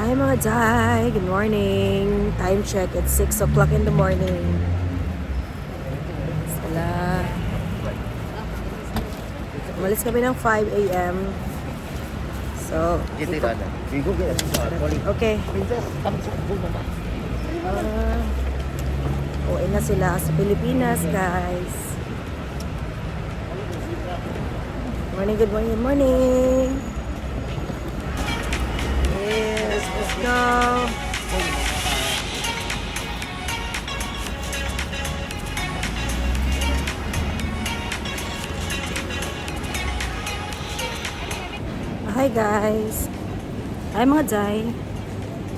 Hi mga Jai! Good morning! Time check, it's 6 o'clock in the morning. Sala. Umalis kami ng 5 a.m. So, okay. Uwi na sila sa Pilipinas, guys. Morning, good morning, good morning! Yes, let's go! Hi guys! Hi mga Jai!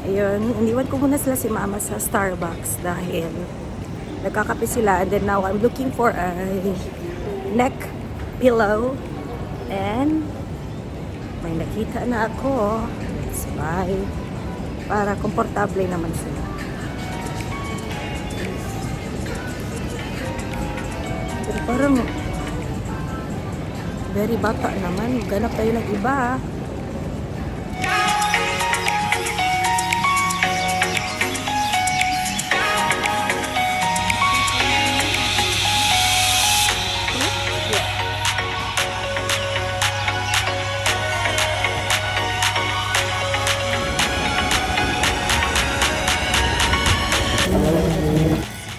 Ayun, iniwan ko muna sila si Mama sa Starbucks dahil nagkakape sila, and then now I'm looking for a neck pillow and may nakita na ako. Let's buy para komportable naman sila. Pero parang very bata naman. Ganap tayo ng iba.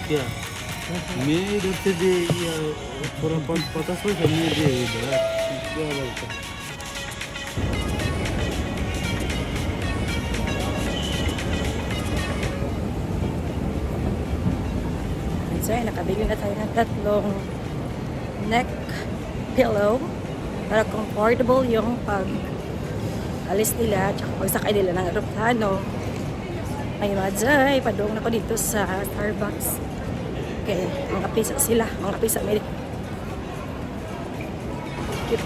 क्या मैं इधर से दे या थोड़ा पता सोच मैं दे इधर क्या बोलता So, nakabili na tayo ng tatlong neck pillow para comfortable yung pag alis nila at pagsakay nila ng aeroplano. Ay mga Jai, padung na ko dito sa Starbucks. Okay, mga pisa sila, mga pisa may cute.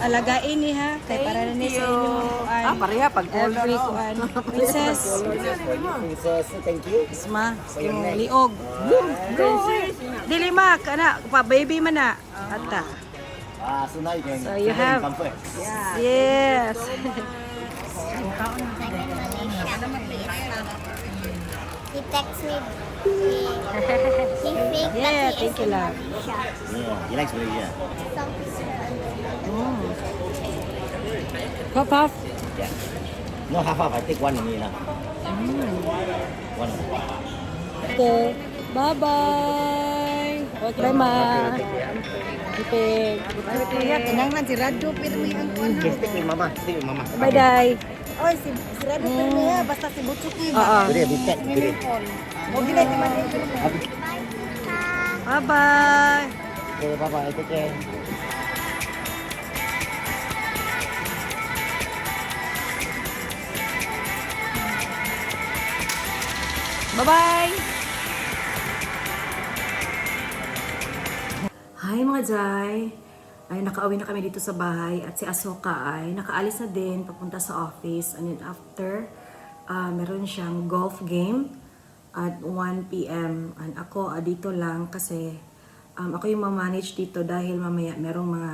Alagain ni ha, kay para na ni sa inyo pareha pag every kuan. Princess, Princess, thank you. Isma, yung liog. Dili mak, ana, pa baby man na. Ata. So now you can So you have, comfort. yes. He texts me. He faked Yeah, that he thank is you, in love. Malaysia. Yeah, he likes Malaysia. Some picture. Puff, puff. Yeah. No half, I take one only lah. One. Okay. Bye-bye. Okay, ma. Okay. Kinanglan si Radyo pero may ang kuan. Okay, stick with mama. Stick with mama. Bye-bye. Oy si Radyo pero niya basta si Butsuki. Oo. Today, we take today. O gilay ti man. Bye-bye. Okay, bye-bye. Take care. Bye-bye! Hi mga Jai! Ay, nakauwi na kami dito sa bahay at si Asoka ay nakaalis na din papunta sa office, and then after meron siyang golf game at 1 p.m. and ako dito lang kasi ako yung mamanage dito dahil mamaya merong mga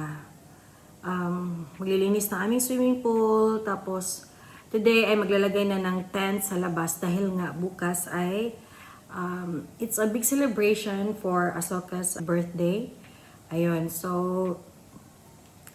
maglilinis ng aming swimming pool, tapos today ay maglalagay na ng tent sa labas dahil nga bukas ay it's a big celebration for Asoka's birthday. Ayun, so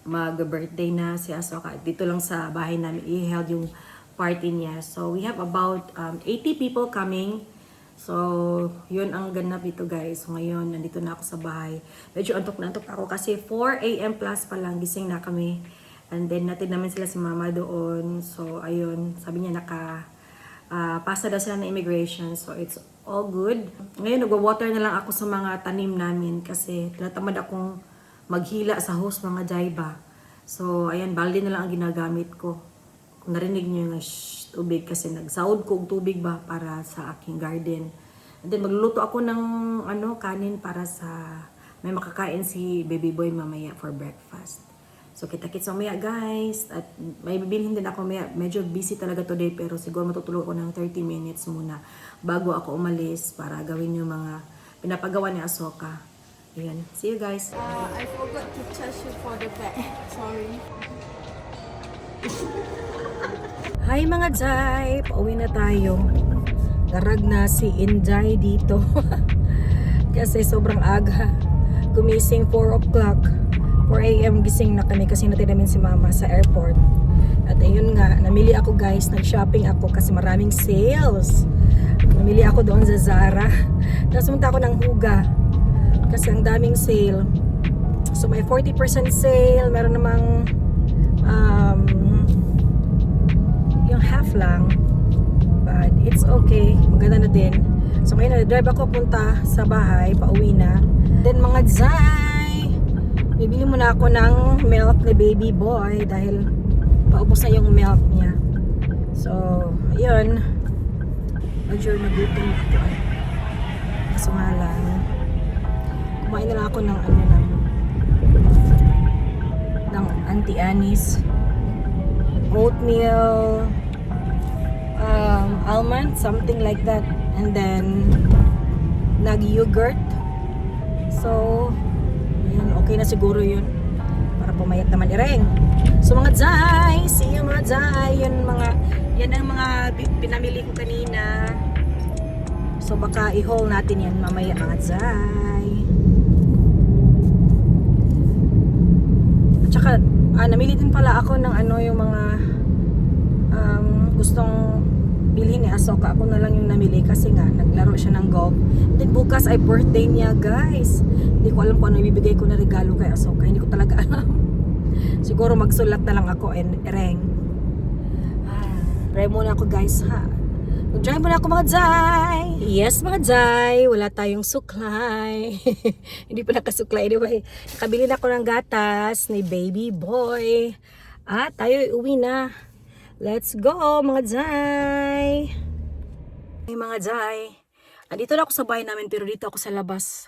mag-birthday na si Asoka. Dito lang sa bahay namin i-held yung party niya. So we have about 80 people coming. So yun ang ganap dito guys. So ngayon nandito na ako sa bahay. Medyo antok na antok ako kasi 4 a.m. plus pa lang gising na kami. And then natin naman sila si mama doon. So ayun, sabi niya pasa daw sila na immigration. So it's all good. Ngayon nagwa-water na lang ako sa mga tanim namin kasi tinatamad akong maghila sa hose mga jaiba. So ayan, balde na lang ang ginagamit ko. Kung narinig niyo yung tubig kasi nagsaod ko tubig ba para sa aking garden. And then magluluto ako ng kanin para sa may makakain si baby boy mamaya for breakfast. So kita-kits mamaya guys. At may bibilhin din ako mamaya. Medyo busy talaga today pero siguro matutulog ako ng 30 minutes muna bago ako umalis para gawin yung mga pinapagawa ni Ahsoka. Ayan. See you guys. I forgot to charge you for the bag. Sorry. Hi mga Jai! Pauwi na tayo. Darag na si Injay dito. Kasi sobrang aga. Gumising 4 o'clock. 4 a.m. gising na kami kasi natin namin si mama sa airport. At ayun nga, namili ako guys. Nag-shopping ako kasi maraming sales. Namili ako doon sa Zara. Tapos pumunta ako ng Huga. Kasi ang daming sale. So may 40% sale. Meron namang yung half lang. But it's okay. Maganda na din. So ngayon na-drive ako punta sa bahay. Pauwi na. Then mga Zay! Bibili muna ako ng milk ni baby boy. Dahil paubos na yung milk niya. So, yun. Medyo nagutom ako ay. Kaso nga lang. Kumain na lang ako ng ng Auntie Annie's oatmeal almond, something like that, and then nag-yogurt. So yun, okay na siguro yun para pumayat naman ireng. So mga Jai, see you mga Jai. Yan ang mga pinamili ko kanina. So baka i-haul natin yan mamaya mga Jai. At saka namili din pala ako ng yung mga gustong bilhin ni Ahsoka. Ako na lang yung namili kasi nga naglaro siya ng golf. Then bukas ay birthday niya guys. Hindi ko alam kung ano ibibigay ko na regalo kay Ahsoka. Hindi ko talaga alam. Siguro magsulat na lang ako and reng. Try muna ako guys ha. Mag-try muna ako mga Jai. Yes mga Jai. Wala tayong suklay. Hindi pa nakasuklay. Anyway, nakabili na ako ng gatas ni baby boy. At tayo uwi na. Let's go mga Jai. Hey mga Jai. Andito na ako sa bahay namin pero dito ako sa labas.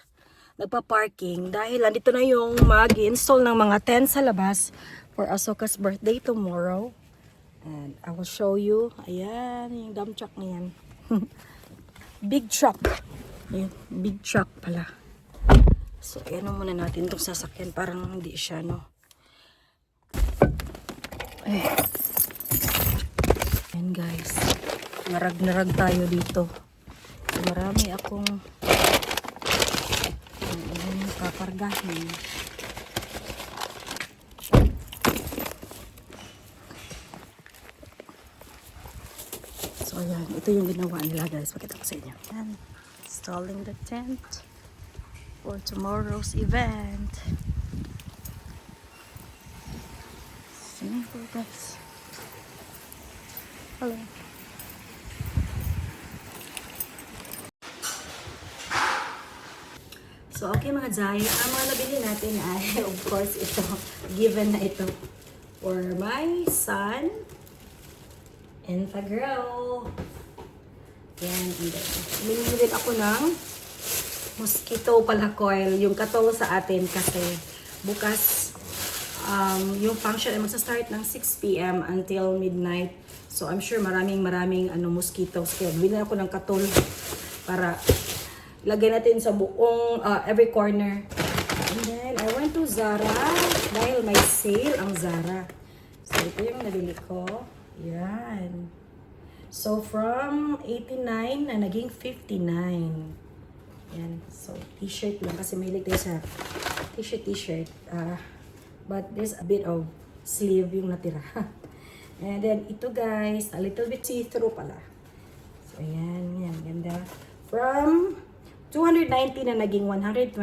Nagpa-parking dahil andito na yung mag-install ng mga tent sa labas for Ahsoka's birthday tomorrow. And I will show you. Ayan, yung dump truck na yan. Big truck. Ayan, big truck pala. So, ayan muna natin itong sasakyan. Parang hindi siya, no? Ayan, guys. Narag tayo dito. So, marami akong kakargahin. So, ayan. Ito yung ginawa nila, guys. Pakita ko sa inyo. Ayan. Installing the tent for tomorrow's event. Swimming pool, guys. Hello. So, okay mga Jai. Ang mga nabili natin ay, of course, ito. Given na ito. For my son and the girl. Yan. And then, minili din ako ng mosquito pala coil. Yung katol sa atin kasi bukas yung function ay magsa-start ng 6 p.m. until midnight. So, I'm sure maraming mosquitoes. Kaya bilhin ako ng katol para lagay natin sa buong every corner. And then, I went to Zara dahil may sale ang Zara. So, ito yung nabili ko. Yan. So, from 89 na naging 59. Yan. So, t-shirt lang kasi may tayo sa t-shirt. But there's a bit of sleeve yung natira. And then, ito guys, a little bit see-through pala. So, ayan. Yan. Ganda. From 290 na naging 129.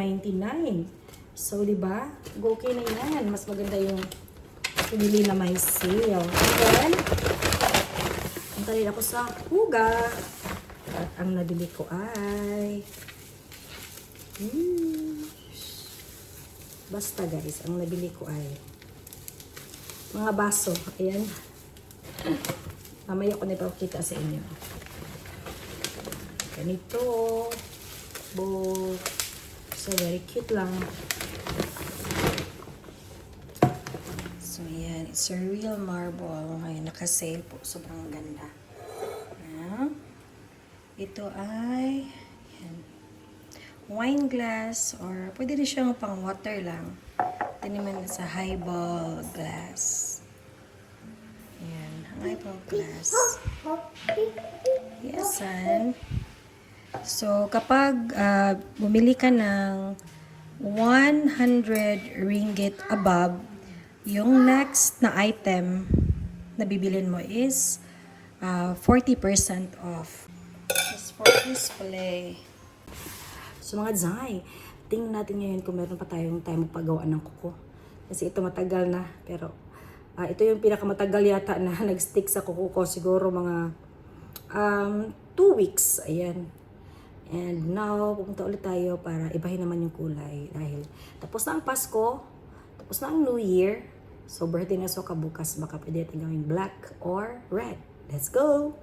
So, diba? Okay na yan. Mas maganda yung pinili na may sale. And then, ang talin ako sa Huga. At ang nabili ko ay basta guys, ang nabili ko ay mga baso. Ayan. Mamaya ko na ipakita sa inyo. Ganito. So, very cute lang. So, yan. It's a real marble. Ngayon, naka-sale po. Sobrang ganda. Ito ay yan, wine glass or pwede rin siyang pang water lang. Ito naman sa highball glass. Ayan, highball glass. Yes, son. So, kapag bumili ka ng 100 ringgit above, yung next na item na bibilin mo is 40% off. Just for display. So mga Zay, tingnan natin ngayon kung meron pa tayong time magpagawa ng kuko. Kasi ito matagal na, pero ito yung pinakamatagal yata na nag-stick sa kuko ko. Siguro mga 2 weeks. Ayan. And now, pupunta ulit tayo para ibahin naman yung kulay. Dahil tapos na ang Pasko, tapos na ang New Year. So, birthday na Soka bukas. Baka pwede natin gawing black or red. Let's go!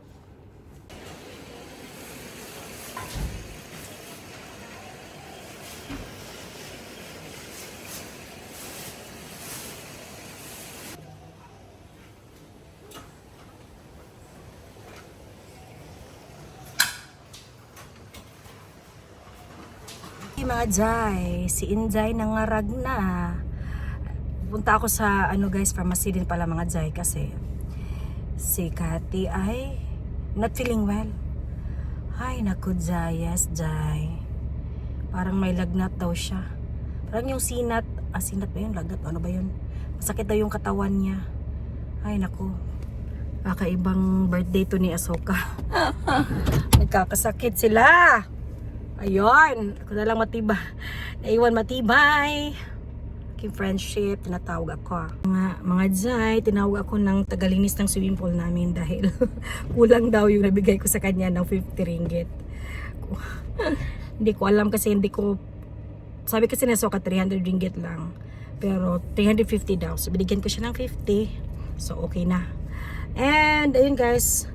Hey mga Jai, si Injay nangarag na. Punta ako sa guys, pharmacy din pala mga Jai kasi si Cathy ay not feeling well. Ay naku Jayas, Jai. Parang may lagnat daw siya. Parang yung sinat ba yun? Lagnat, ano ba yun? Masakit daw yung katawan niya. Ay naku. Kakaibang birthday to ni Asoka. Nagkakasakit sila. Ayun, ako na lang naiwan matibay. Aking friendship, tinatawag ako. Mga Jai, tinawag ako ng tagalinis ng swimming pool namin dahil kulang daw yung nabigay ko sa kanya ng 50 ringgit. Hindi ko alam kasi sabi kasi na Soka 300 ringgit lang. Pero 350 daw. So binigyan ko siya ng 50. So okay na. And ayun guys,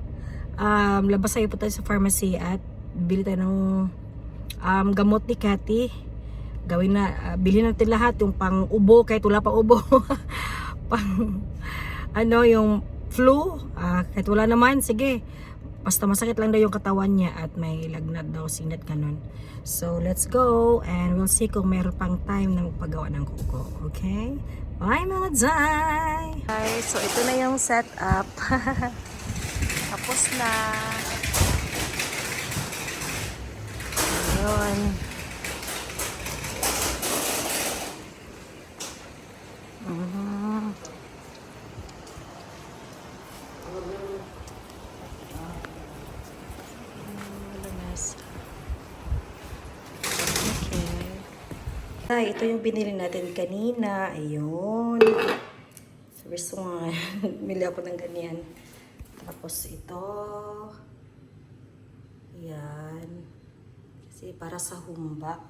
labas tayo po tayo sa pharmacy at bili tayo ng gamot ni Cathy. Gawin na, bilhin natin lahat yung pang ubo kahit wala pang ubo. Pang yung flu, kahit wala naman, sige. Basta masakit lang daw yung katawan niya at may lagnat daw, sinat ganun. So let's go and we'll see kung meron pang time na magpagawa ng kuko. Okay? Bye mga Jai! Guys, so ito na yung setup. Tapos na. Ayun. Okay. Ito yung binili natin kanina. Ayun. So, gusto nga. Bili ako ng ganyan. Tapos ito. Yan. Kasi para sa humba.